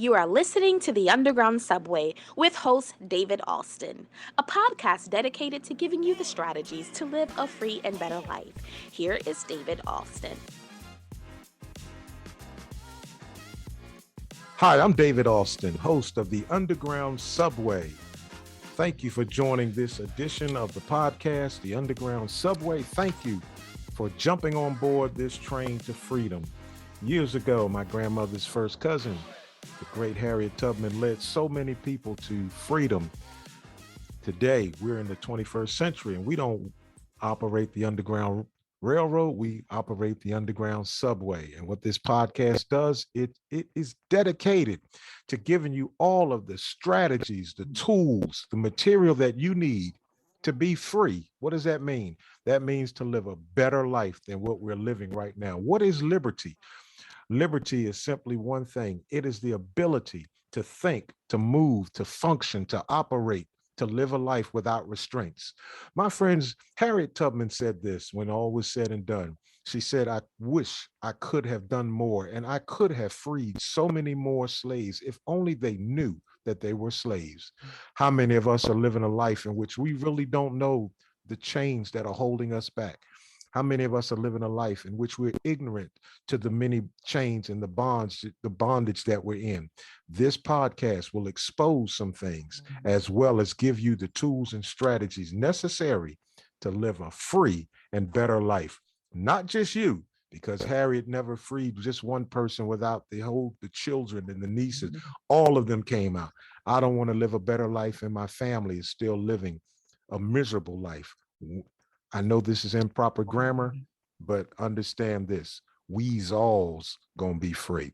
You are listening to The Underground Subway with host David Alston, a podcast dedicated to giving you the strategies to live a free and better life. Here is David Alston. Hi, I'm David Alston, host of The Underground Subway. Thank you for joining this edition of the podcast, The Underground Subway. Thank you for jumping on board this train to freedom. Years ago, my grandmother's first cousin, the great Harriet Tubman, led so many people to freedom. Today, we're in the 21st century, and we don't operate the Underground Railroad, we operate the Underground Subway. And what this podcast does, it is dedicated to giving you all of the strategies, the tools, the material that you need to be free. What does that mean? That means to live a better life than what we're living right now. What is liberty? Liberty is simply one thing. It is the ability to think, to move, to function, to operate, to live a life without restraints. My friends, Harriet Tubman said this when all was said and done. She said, I wish I could have done more, and I could have freed so many more slaves if only they knew that they were slaves. How many of us are living a life in which we really don't know the chains that are holding us back? How many of us are living a life in which we're ignorant to the many chains and the bonds, the bondage that we're in? This podcast will expose some things as well as give you the tools and strategies necessary to live a free and better life. Not just you, because Harriet never freed just one person without the children and the nieces. All of them came out. I don't want to live a better life and my family is still living a miserable life. I know this is improper grammar, but understand this. We's all's gonna be free.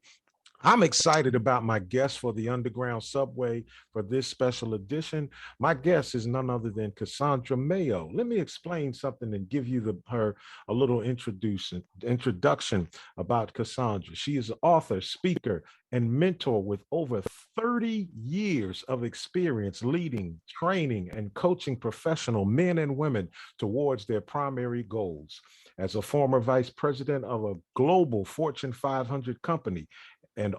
I'm excited about my guest for the Underground Subway for this special edition. My guest is none other than Cassandra Mayo. Let me explain something and give you her a little introduction about Cassandra. She is an author, speaker, and mentor with over 30 years of experience leading, training, and coaching professional men and women towards their primary goals. As a former vice president of a global Fortune 500 company, and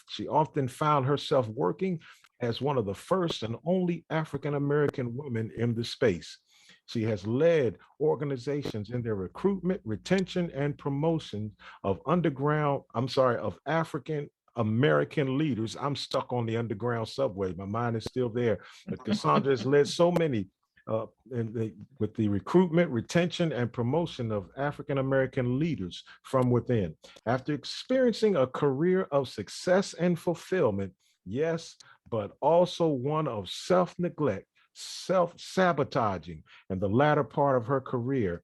she often found herself working as one of the first and only African-American women in the space. She has led organizations in their recruitment, retention, and promotion of of African American leaders. I'm stuck on the Underground Subway. My mind is still there. But Cassandra has led so many with the recruitment, retention, and promotion of African-American leaders from within. After experiencing a career of success and fulfillment, yes, but also one of self-neglect, self-sabotaging, and the latter part of her career,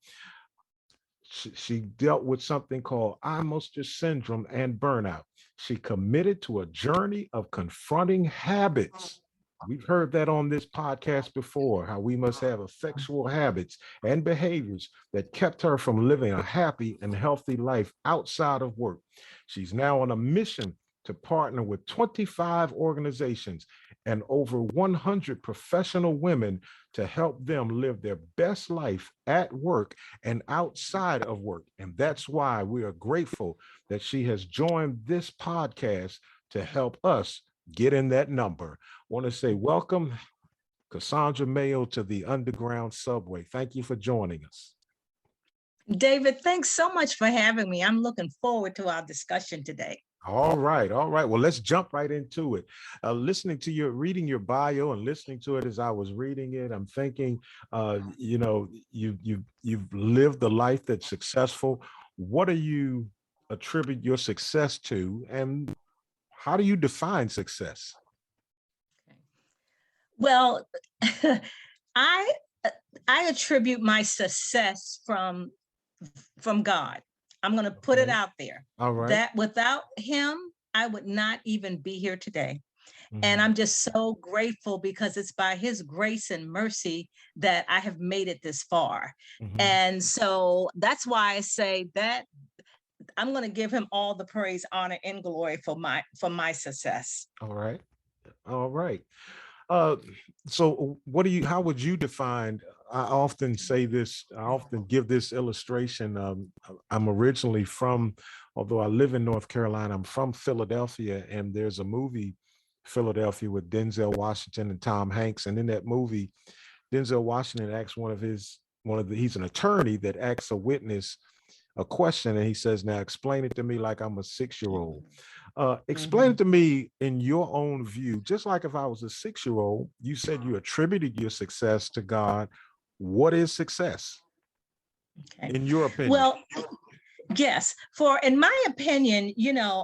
she dealt with something called imposter syndrome and burnout. She committed to a journey of confronting habits. We've heard that on this podcast before, how we must have effectual habits and behaviors that kept her from living a happy and healthy life outside of work. She's now on a mission to partner with 25 organizations and over 100 professional women to help them live their best life at work and outside of work. And that's why we are grateful that she has joined this podcast to help us get in that number. I want to say welcome, Cassandra Mayo, to the Underground Subway. Thank you for joining us. David, thanks so much for having me. I'm looking forward to our discussion today. All right. Well, let's jump right into it. Reading your bio and listening to it as I was reading it, I'm thinking, you've lived a life that's successful. What do you attribute your success to, and how do you define success? Well, I attribute my success from God. I'm going to put it out there. All right. That without him, I would not even be here today. And I'm just so grateful because it's by his grace and mercy that I have made it this far. And so that's why I say that I'm going to give him all the praise, honor, and glory for my success. All right. So how would you define I often say this, I often give this illustration. I'm originally from, although I live in North Carolina, I'm from Philadelphia, and there's a movie, Philadelphia, with Denzel Washington and Tom Hanks. And in that movie, Denzel Washington asks he's an attorney that asks a witness a question, and he says, now explain it to me like I'm a 6-year-old. Explain it to me in your own view, just like if I was a 6-year-old. You said you attributed your success to God. What is success Okay. in your opinion? Well, yes, in my opinion,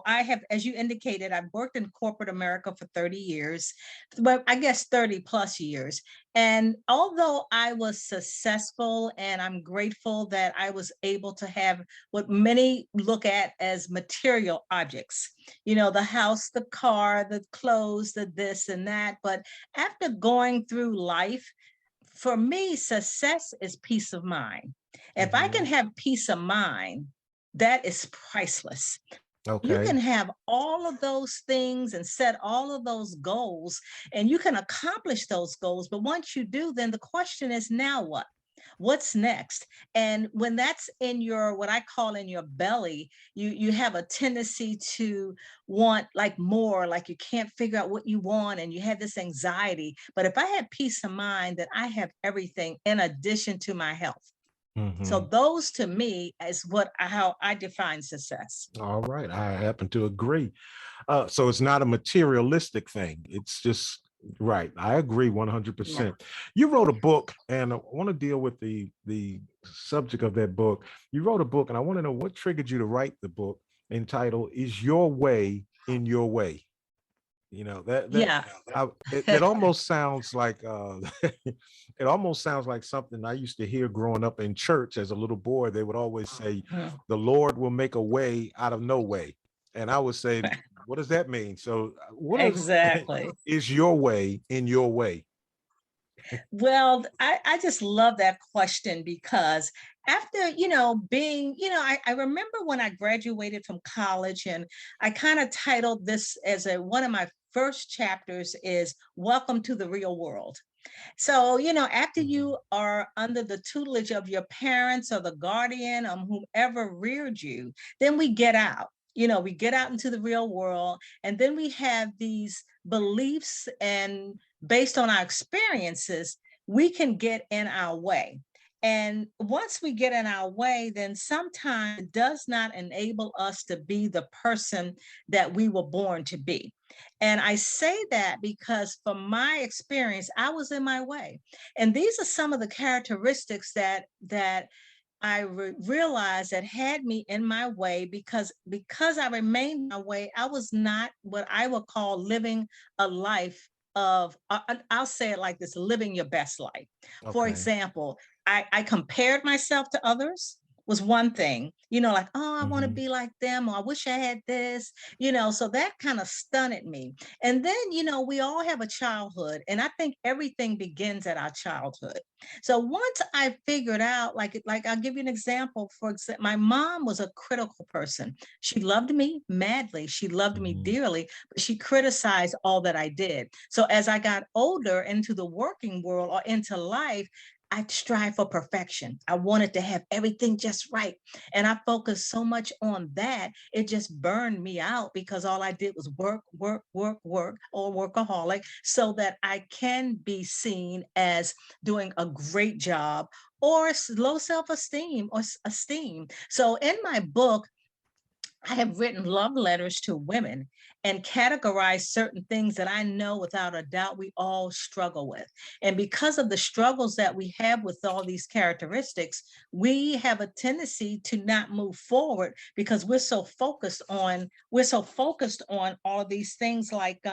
I have, as you indicated, I've worked in corporate America for 30 years, but I guess 30 plus years. And although I was successful, and I'm grateful that I was able to have what many look at as material objects, the house, the car, the clothes, the this and that. But after going through life, for me, success is peace of mind. If I can have peace of mind, that is priceless. You can have all of those things and set all of those goals, and you can accomplish those goals. But once you do, then the question is, now what? What's next? And when that's in your, what I call in your belly, you have a tendency to want like more, like you can't figure out what you want, and you have this anxiety. But if I had peace of mind, that I have everything in addition to my health. So those to me is how I define success. All right, I happen to agree. So it's not a materialistic thing. It's just right. I agree 100%. Yeah. You wrote a book, and I want to deal with the subject of that book. You wrote a book, and I want to know what triggered you to write the book entitled "Is Your Way in Your Way?" Yeah. It almost sounds like it almost sounds like something I used to hear growing up in church as a little boy. They would always say, "The Lord will make a way out of no way," and I would say, "What does that mean?" So, what exactly is your way in your way? Well, I just love that question, because after, being, I remember when I graduated from college, and I kind of titled this as one of my first chapters is Welcome to the Real World. So, after you are under the tutelage of your parents or the guardian or whomever reared you, then we get out. We get out into the real world, and then we have these beliefs, and based on our experiences, we can get in our way. And once we get in our way, then sometimes it does not enable us to be the person that we were born to be. And I say that because from my experience, I was in my way. And these are some of the characteristics that I realized that had me in my way, because I remained my way. I was not what I would call living a life of, I'll say it like this, living your best life. Okay. For example, I compared myself to others. Was one thing, like, oh, I want to be like them, or I wish I had this, so that kind of stunted me. And then, we all have a childhood, and I think everything begins at our childhood. So once I figured out, like I'll give you an example. For example, my mom was a critical person. She loved me madly. She loved me dearly, but she criticized all that I did. So as I got older into the working world or into life, I strive for perfection. I wanted to have everything just right. And I focused so much on that, it just burned me out, because all I did was work, or workaholic, so that I can be seen as doing a great job, or low self-esteem or esteem. So in my book, I have written love letters to women and categorized certain things that I know without a doubt we all struggle with. And because of the struggles that we have with all these characteristics, we have a tendency to not move forward, because we're so focused on all of these things, like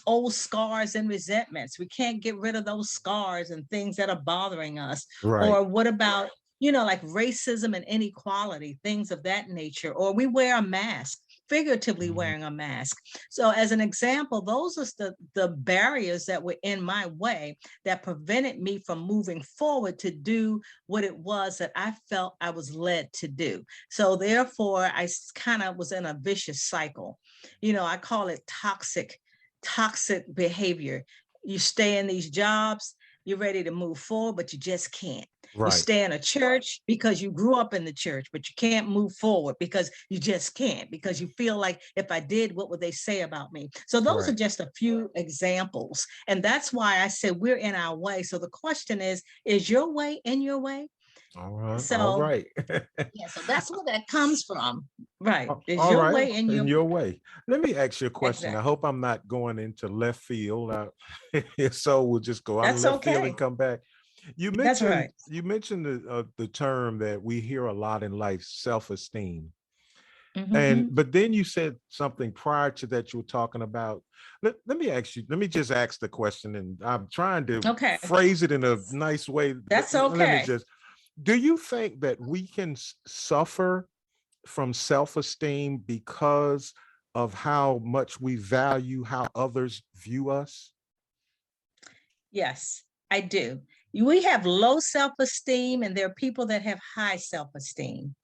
old scars and resentments. We can't get rid of those scars and things that are bothering us. Right. Or what about, like racism and inequality, things of that nature. Or we wear a mask, figuratively wearing a mask. So as an example, those are the barriers that were in my way that prevented me from moving forward to do what it was that I felt I was led to do. So therefore, I kind of was in a vicious cycle. I call it toxic behavior. You stay in these jobs, You're ready to move forward, but you just can't. You Right. stay in a church because you grew up in the church, but you can't move forward because you just can't, because you feel like, if I did, what would they say about me? So those are Right. just a few examples. And that's why I said we're in our way. So the question is your way in your way? All right. All So right. yeah, so that's where that comes from. Right. Is All your right. way in your In your way. Let me ask you a question. I exactly. hope I'm not going into left field. If so, we'll just go out of That's left field okay. and come back. You That's mentioned right. you mentioned the term that we hear a lot in life, self-esteem. And Mm-hmm. but then you said something prior to that you were talking about. Let me ask you, let me just ask the question, and I'm trying to Okay. phrase it in a nice way, but That's let me okay. just, do you think that we can suffer from self-esteem because of how much we value how others view us? Yes, I do. We have low self-esteem, and there are people that have high self-esteem.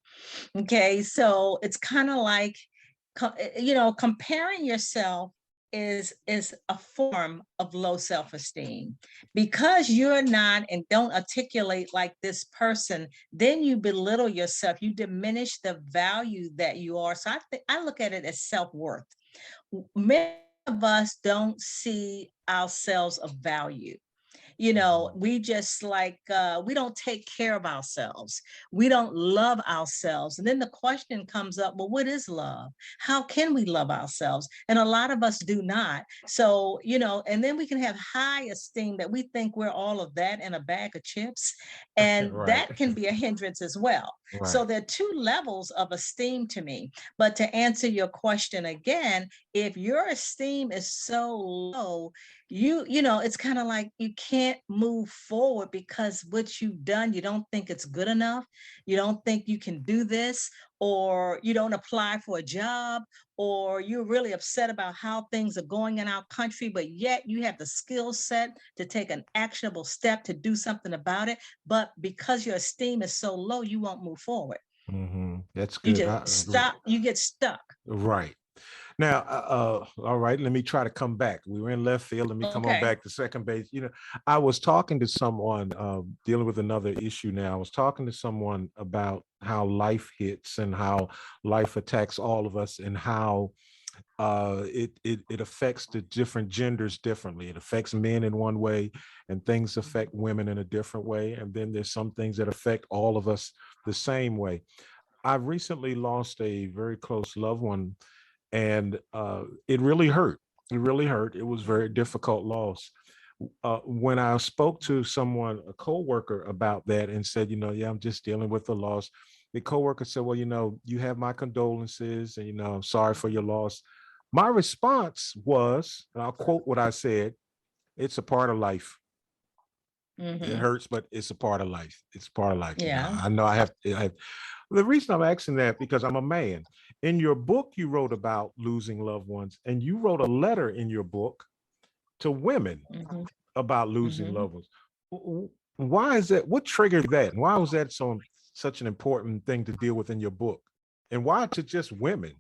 Okay, so it's kind of like, comparing yourself is a form of low self-esteem, because you're not and don't articulate like this person. Then you belittle yourself. You diminish the value that you are. So I look at it as self-worth. Many of us don't see ourselves of value. We just like, we don't take care of ourselves. We don't love ourselves. And then the question comes up, well, what is love? How can we love ourselves? And a lot of us do not. So, and then we can have high esteem, that we think we're all of that in a bag of chips, and Right. that can be a hindrance as well. So Right. there are two levels of esteem to me. But to answer your question again, if your esteem is so low, it's kind of like you can't move forward, because what you've done, you don't think it's good enough. You don't think you can do this, or you don't apply for a job, or you're really upset about how things are going in our country, but yet you have the skill set to take an actionable step to do something about it. But because your esteem is so low, you won't move forward. That's You good. just stop, you get stuck. Right. Now, all right, let me try to come back. We were in left field. Let me come on Okay. back to second base. I was talking to someone dealing with another issue now. I was talking to someone about how life hits and how life attacks all of us, and how it affects the different genders differently. It affects men in one way, and things affect women in a different way. And then there's some things that affect all of us the same way. I recently lost a very close loved one, and it really hurt. It really hurt. It was a very difficult loss. When I spoke to someone, a coworker, about that, and said, yeah, I'm just dealing with the loss, the coworker said, well, you have my condolences, and I'm sorry for your loss. My response was, and I'll quote what I said: "It's a part of life. It Mm-hmm. hurts, but it's a part of life. It's part of life." Yeah. I know I have. The reason I'm asking that, because I'm a man. In your book, you wrote about losing loved ones, and you wrote a letter in your book to women Mm-hmm. about losing Mm-hmm. loved ones. Why is that? What triggered that? And why was that such an important thing to deal with in your book? And why to just women?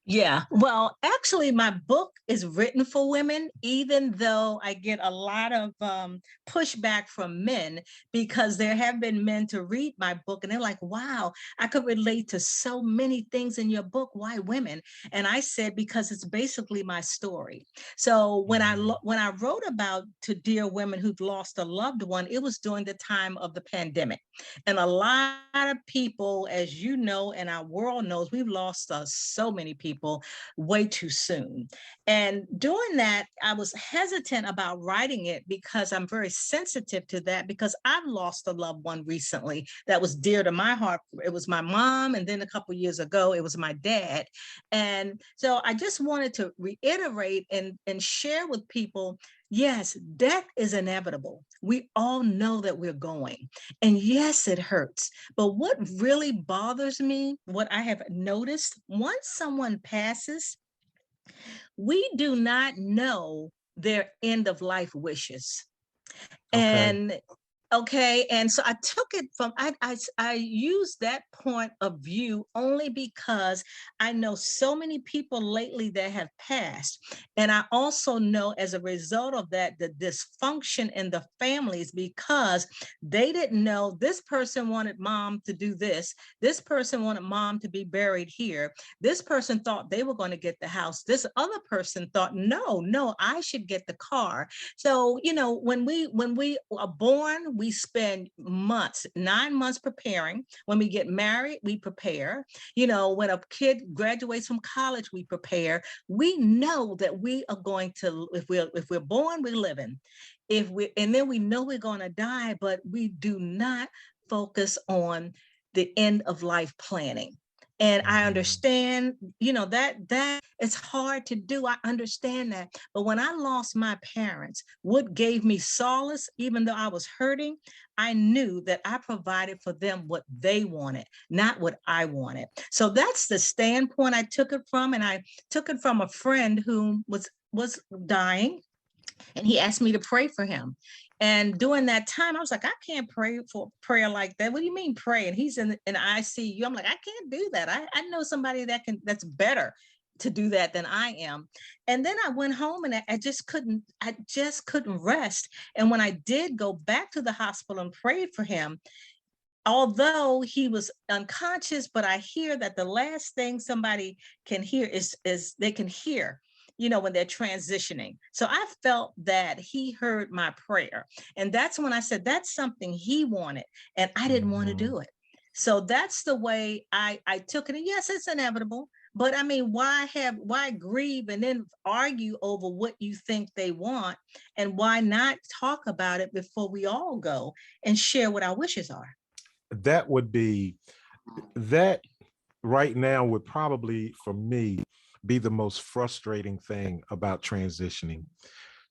Yeah, well, actually, my book is written for women, even though I get a lot of pushback from men, because there have been men to read my book and they're like, wow, I could relate to so many things in your book. Why women? And I said, because it's basically my story. So when I wrote about to dear women who've lost a loved one, it was during the time of the pandemic. And a lot of people, as you know, and our world knows, we've lost so many people way too soon. And doing that, I was hesitant about writing it, because I'm very sensitive to that, because I've lost a loved one recently that was dear to my heart. It was my mom, and then a couple of years ago, it was my dad. And so I just wanted to reiterate and share with people, yes, death is inevitable. We all know that we're going. And yes, it hurts. But what really bothers me, what I have noticed, once someone passes, we do not know their end of life wishes. Okay. And Okay, and so I took it from I used that point of view only because I know so many people lately that have passed, and I also know as a result of that the dysfunction in the families because they didn't know this person wanted mom to do this person wanted mom to be buried here, this person thought they were going to get the house, this other person thought no, I should get the car. So, when we are born, we spend months, 9 months preparing. When we get married, we prepare. When a kid graduates from college, we prepare. We know that we are going to, if we're born, we're living. And then we know we're going to die, but we do not focus on the end of life planning. And I understand, that it's hard to do. I understand that. But when I lost my parents, what gave me solace, even though I was hurting, I knew that I provided for them what they wanted, not what I wanted. So that's the standpoint I took it from. And I took it from a friend who was dying, and he asked me to pray for him. And during that time, I was like, I can't pray for prayer like that. What do you mean pray? And he's in ICU. I'm like, I can't do that. I know somebody that's better to do that than I am. And then I went home and I just couldn't rest. And when I did go back to the hospital and prayed for him, although he was unconscious, but I hear that the last thing somebody can hear is they can hear, when they're transitioning. So I felt that he heard my prayer. And that's when I said, that's something he wanted. And I didn't want to do it. So that's the way I took it. And yes, it's inevitable. But I mean, why grieve and then argue over what you think they want? And why not talk about it before we all go and share what our wishes are? That right now would probably, for me, be the most frustrating thing about transitioning,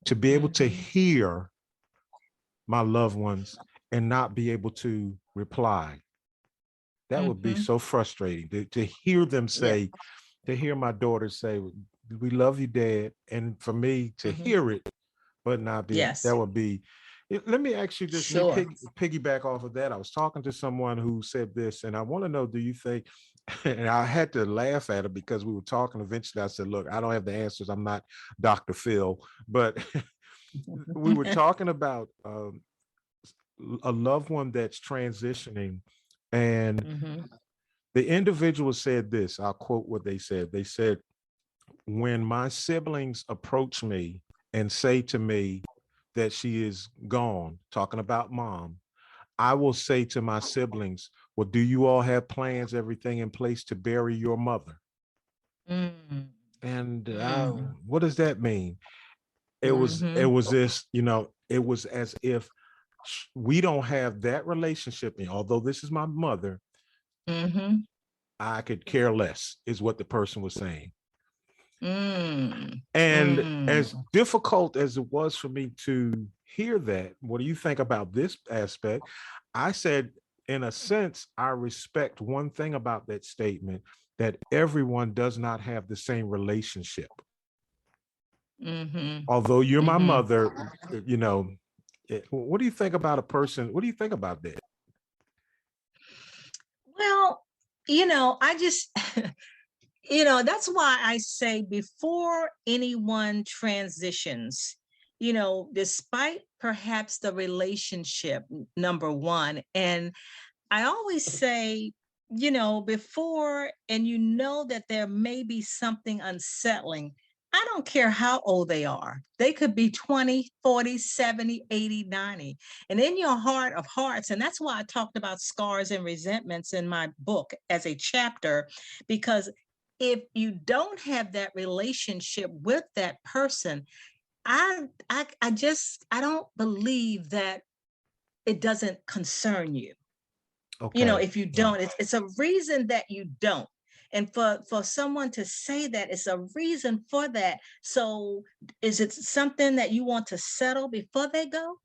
to be able to hear my loved ones and not be able to reply. That would be so frustrating to hear them say, to hear my daughter say, we love you, Dad. And for me to hear it, but not be, that would be. Let me ask you this, Sure. piggyback off of that. I was talking to someone who said this, and I want to know, do you think, and I had to laugh at it because we were talking, eventually I said, look, I don't have the answers. I'm not Dr. Phil, but we were talking about a loved one that's transitioning, and the individual said this, I'll quote what they said. They said, when my siblings approach me and say to me that she is gone, talking about mom, I will say to my siblings, well, do you all have plans, everything in place to bury your mother? And what does that mean? It was this, it was as if we don't have that relationship. And although this is my mother, I could care less, is what the person was saying. And as difficult as it was for me to hear that, what do you think about this aspect? I said, in a sense, I respect one thing about that statement, that everyone does not have the same relationship. Although you're my mother, what do you think about a person? What do you think about that? Well, I just, that's why I say before anyone transitions, despite perhaps the relationship, number one, and I always say, before, and that there may be something unsettling, I don't care how old they are. They could be 20, 40, 70, 80, 90. And in your heart of hearts, and that's why I talked about scars and resentments in my book as a chapter, because if you don't have that relationship with that person, I don't believe that it doesn't concern you. Okay. If you don't, it's a reason that you don't. And for someone to say that, it's a reason for that. So is it something that you want to settle before they go?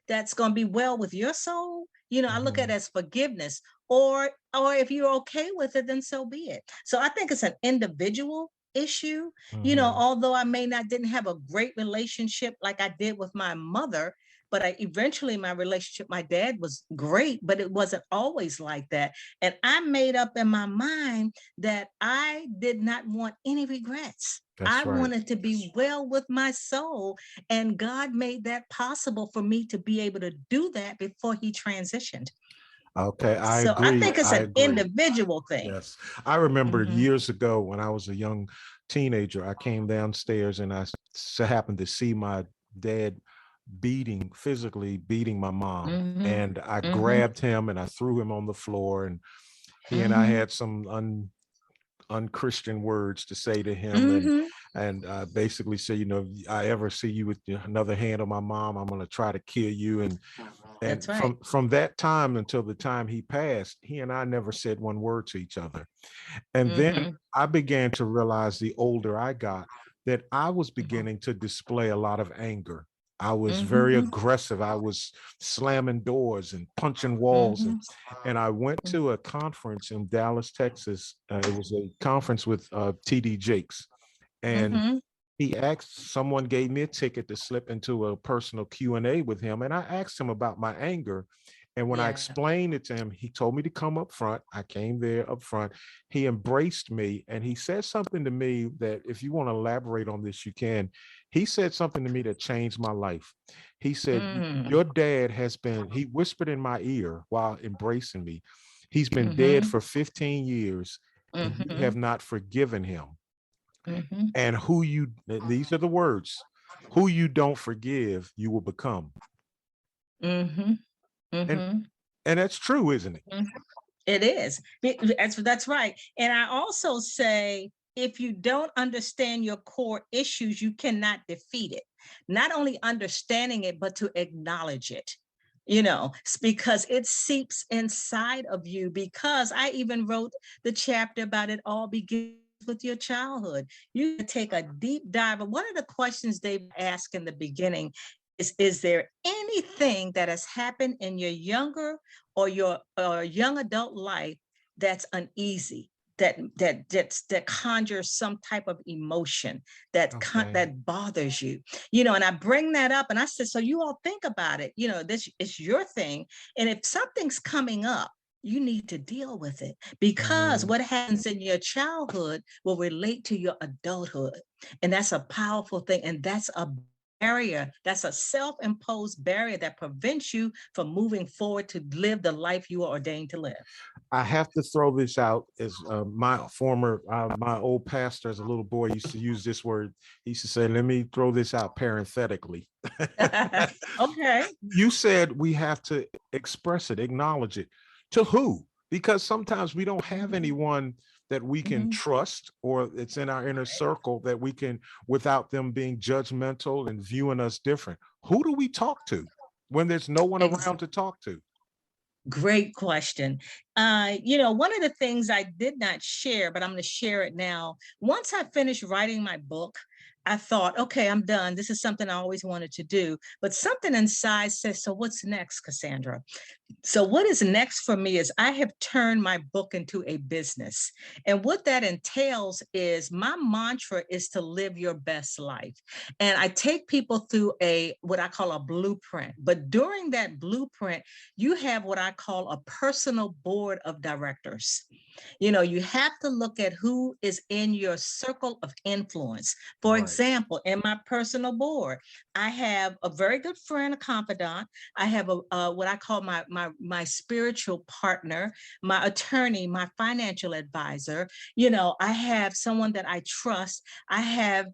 That's going to be well with your soul? I look at it as forgiveness, or if you're okay with it, then so be it. So I think it's an individual issue. Although I didn't have a great relationship like I did with my mother, but eventually my relationship, my dad was great, but it wasn't always like that. And I made up in my mind that I did not want any regrets. I wanted to be well with my soul. And God made that possible for me to be able to do that before he transitioned. Okay, I So agree. I think it's an individual thing. Yes. I remember years ago when I was a young teenager, I came downstairs and I happened to see my dad physically beating my mom. And I grabbed him and I threw him on the floor, and he and I had some unchristian words to say to him. And basically say, if I ever see you with another hand on my mom, I'm going to try to kill you. And That's right. from that time until the time he passed, he and I never said one word to each other. And then I began to realize, the older I got, that I was beginning to display a lot of anger. I was very aggressive. I was slamming doors and punching walls. And I went to a conference in Dallas, Texas. It was a conference with T.D. Jakes. And someone gave me a ticket to slip into a personal Q&A with him. And I asked him about my anger. And when I explained it to him, he told me to come up front. I came there up front. He embraced me and he said something to me that, if you want to elaborate on this, you can. He said something to me that changed my life. He said, your dad he whispered in my ear while embracing me, he's been dead for 15 years and you have not forgiven him. And these are the words, who you don't forgive, you will become. And that's true, isn't it? It is. That's right. And I also say, if you don't understand your core issues, you cannot defeat it. Not only understanding it, but to acknowledge it. It's because it seeps inside of you. Because I even wrote the chapter about it all begins with your childhood. You take a deep dive. One of the questions they ask in the beginning is there anything that has happened in your younger or your young adult life that's uneasy, that conjures some type of emotion that bothers you? And I bring that up and I said, so you all think about it. This is your thing. And if something's coming up, you need to deal with it, because what happens in your childhood will relate to your adulthood. And that's a powerful thing. And that's a barrier. That's a self-imposed barrier that prevents you from moving forward to live the life you are ordained to live. I have to throw this out, as my old pastor as a little boy used to use this word. He used to say, let me throw this out parenthetically. Okay. You said we have to express it, acknowledge it. To who? Because sometimes we don't have anyone that we can trust, or it's in our inner circle that we can, without them being judgmental and viewing us different. Who do we talk to when there's no one around to talk to? Great question. One of the things I did not share, but I'm going to share it now. Once I finished writing my book, I thought, okay, I'm done. This is something I always wanted to do. But something inside says, so what's next, Cassandra? So what is next for me is I have turned my book into a business. And what that entails is, my mantra is to live your best life. And I take people through what I call a blueprint. But during that blueprint, you have what I call a personal board of directors. You have to look at who is in your circle of influence. For example, in my personal board, I have a very good friend, a confidant. I have what I call my spiritual partner, my attorney, my financial advisor. I have someone that I trust. I have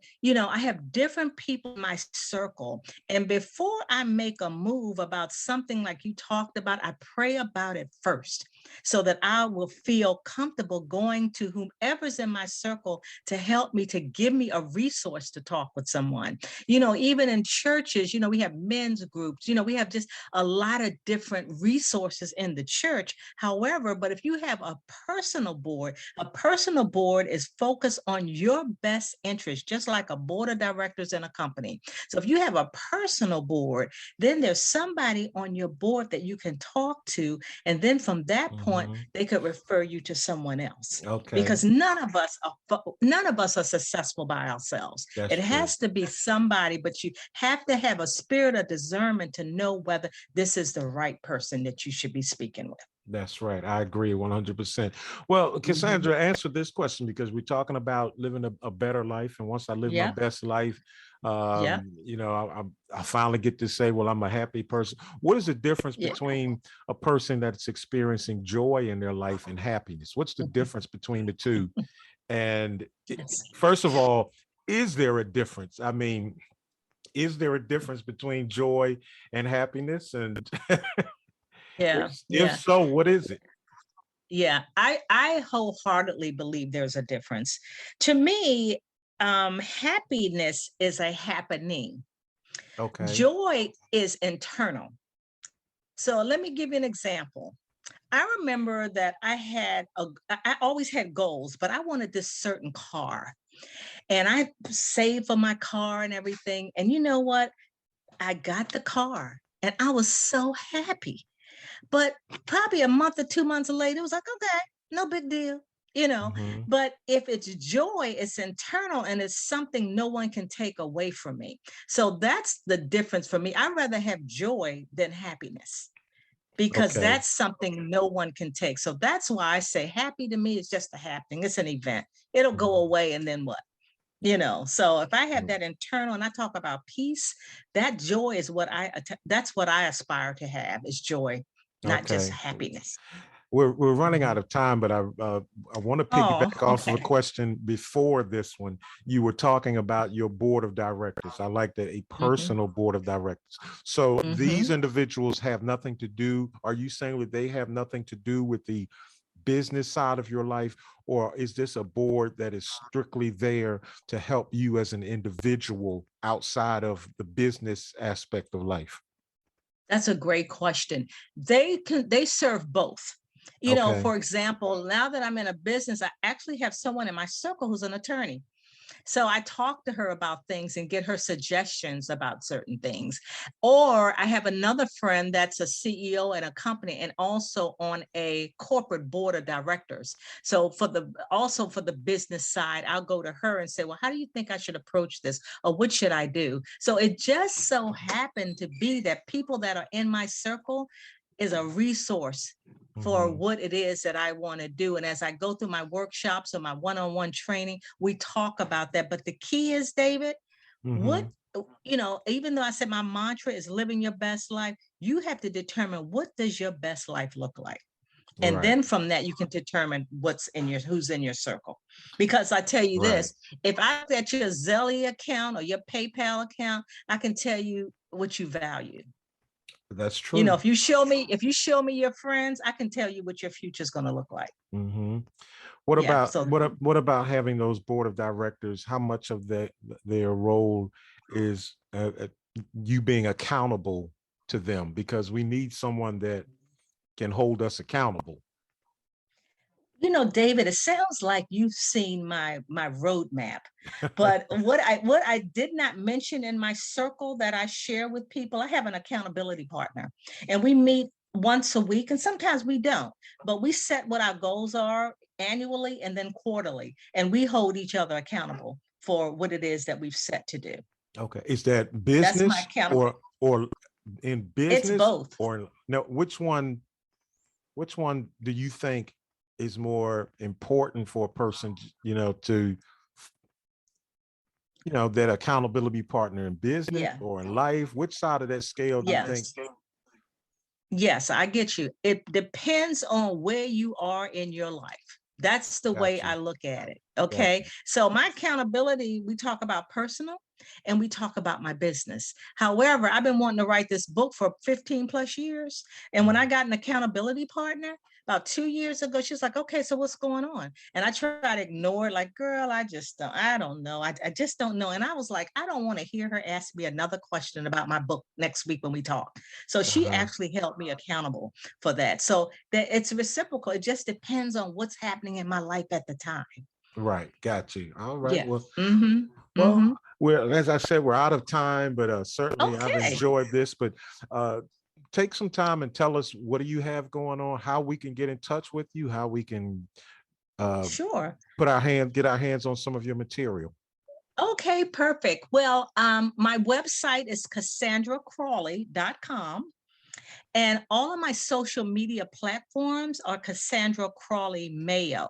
different people in my circle. And before I make a move about something like you talked about, I pray about it first, so that I will feel comfortable going to whomever's in my circle to help me, to give me a resource to talk with someone. Even in churches, we have men's groups, we have just a lot of different resources in the church. However, but if you have a personal board is focused on your best interest, just like a board of directors in a company. So if you have a personal board, then there's somebody on your board that you can talk to. And then from that point, they could refer you to someone else, Okay. because none of us are successful by ourselves. That's It true. has to be somebody, but you have to have a spirit of discernment to know whether this is the right person that you should be speaking with. That's right. I agree 100%. Well, Cassandra, answer this question, because we're talking about living a better life. And once I live my Yeah. best life, Yeah. you know, I finally get to say, well, I'm a happy person. What is the difference Yeah. between a person that's experiencing joy in their life and happiness? What's the difference between the two? And Yes. first of all, is there a difference? I mean, is there a difference between joy and happiness? And Yeah. if Yeah. so, what is it? Yeah. I wholeheartedly believe there's a difference. To me, happiness is a happening. Okay. Joy is internal. So let me give you an example. I remember that I always had goals, but I wanted this certain car. And I saved for my car and everything. And you know what? I got the car and I was so happy. But probably a month or 2 months later, it was like, okay, no big deal, you know. Mhm. But if it's joy, it's internal and it's something no one can take away from me. So that's the difference for me. I'd rather have joy than happiness, because Okay. that's something no one can take. So that's why I say happy to me is just a happening. It's an event. It'll go Mhm. away and then what? You know, so if I have Mm. that internal and I talk about peace, that joy is that's what I aspire to have, is joy, not just Okay. happiness. We're running out Mhm. of time, but I want to Oh, piggyback off of a okay. question before this one. You were talking about your board of directors. I like that, a Hmm. personal board of directors. So these Hmm. individuals have nothing to do. Are you saying that they have nothing to do with the business side of your life, or is this a board that is strictly there to help you as an individual outside of the business aspect of life? That's a great question. They serve both. You know, Okay. for example, now that I'm in a business, I actually have someone in my circle who's an attorney. So I talk to her about things and get her suggestions about certain things. Or I have another friend that's a CEO at a company and also on a corporate board of directors. So for the business side, I'll go to her and say, well, how do you think I should approach this? Or what should I do? So it just so happened to be that people that are in my circle is a resource for Mhm. what it is that I want to do. And as I go through my workshops or my one-on-one training, we talk about that. But the key is, David, what, Mhm. you know, even though I said my mantra is living your best life, you have to determine, what does your best life look like? And Right. then from that, you can determine who's in your circle. Because I tell you Right. this, if I look at your Zelle account or your PayPal account, I can tell you what you value. That's You know, true. if you show me your friends, I can tell you what your future is going to look like. Hmm. What Yeah. about So what about having those board of directors? How much of their role is you being accountable to them? Because we need someone that can hold us accountable. you know, David, it sounds like you've seen my roadmap. But what I did not mention in my circle that I share with people, I have an accountability partner, and we meet once a week, and sometimes we don't, but we set what our goals are annually and then quarterly, and we hold each other accountable for what it is that we've set to do. Okay. Is that That's my business accountable. or in It's business, both. or no, which one do you think is more important for a person, to that accountability partner in business Yeah. or in life? Which side of that scale do you think? Yes. Yes, I get you. It depends on where you are in your life. That's the way Got I you. look at it. Got Okay. you. So my accountability, we talk about personal and we talk about my business. However, I've been wanting to write this book for 15 plus years. And when I got an accountability partner about 2 years ago, she's like, okay, so what's going on? And I try to ignore it, like, girl, I don't know. I just don't know. And I was like, I don't want to hear her ask me another question about my book next week when we talk. So she Uh-huh. actually held me accountable for that. So that it's reciprocal. It just depends on what's happening in my life at the time. Right. Got you. All right. Yeah. Well, Mm-hmm. well, Mm-hmm. as I said, we're out of time, but certainly I've Okay. enjoyed this. But uh, take some time and tell us, what do you have going on, how we can get in touch with you, how we can Sure. get our hands on some of your material. Okay, perfect. Well, my website is CassandraCrawley.com. And all of my social media platforms are Cassandra Crawley Mayo.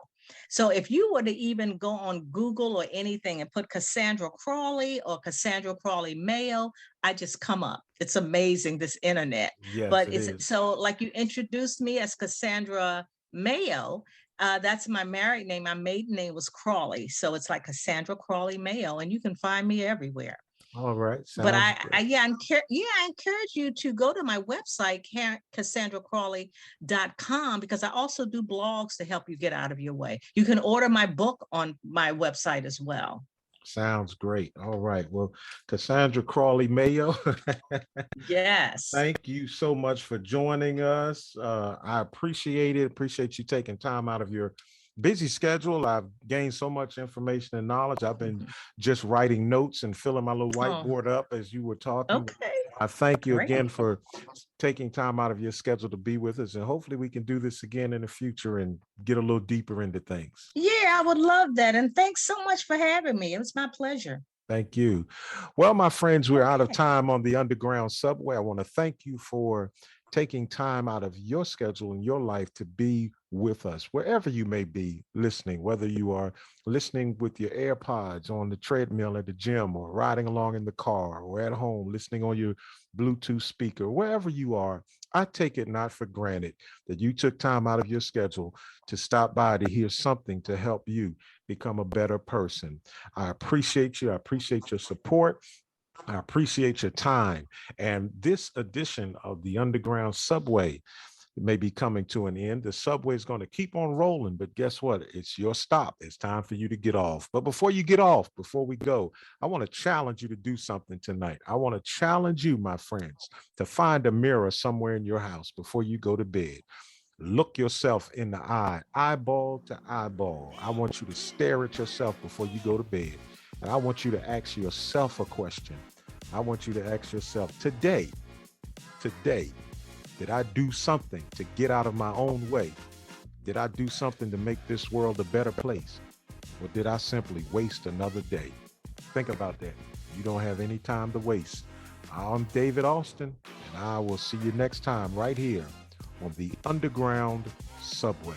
So if you were to even go on Google or anything and put Cassandra Crawley or Cassandra Crawley Mayo, I just come up. It's amazing, this internet. Yes, But it it's is. so, like, you introduced me as Cassandra Mayo. That's my married name. My maiden name was Crawley. So it's like Cassandra Crawley Mayo, and you can find me everywhere. All right, But sounds good. I encourage you to go to my website, CassandraCrawley.com, because I also do blogs to help you get out of your way. You can order my book on my website as well. Sounds great. All right. Well, Cassandra Crawley Mayo, Yes. thank you so much for joining us. I appreciate it. Appreciate you taking time out of your busy schedule. I've gained so much information and knowledge. I've been just writing notes and filling my little Oh, whiteboard up as you were talking. okay. I thank you Great. again for taking time out of your schedule to be with us. And hopefully we can do this again in the future and get a little deeper into things. Yeah, I would love that. And thanks so much for having me. It was my pleasure. Thank you. Well, my friends, we're out of Okay. time on the Underground Subway. I want to thank you for taking time out of your schedule and your life to be with us, wherever you may be listening, whether you are listening with your AirPods on the treadmill at the gym, or riding along in the car, or at home listening on your Bluetooth speaker, wherever you are. I take it not for granted that you took time out of your schedule to stop by to hear something to help you become a better person. I appreciate you. I appreciate your support. I appreciate your time. And this edition of the Underground Subway may be coming to an end. The subway is going to keep on rolling, but guess what? It's your stop. It's time for you to get off. But before you get off, before we go, I want to challenge you to do something tonight. I want to challenge you, my friends, to find a mirror somewhere in your house before you go to bed. Look yourself in the eye, eyeball to eyeball. I want you to stare at yourself before you go to bed. And I want you to ask yourself a question. I want you to ask yourself, today, did I do something to get out of my own way? Did I do something to make this world a better place? Or did I simply waste another day? Think about that. You don't have any time to waste. I'm David Austin, and I will see you next time right here on the Underground Subway.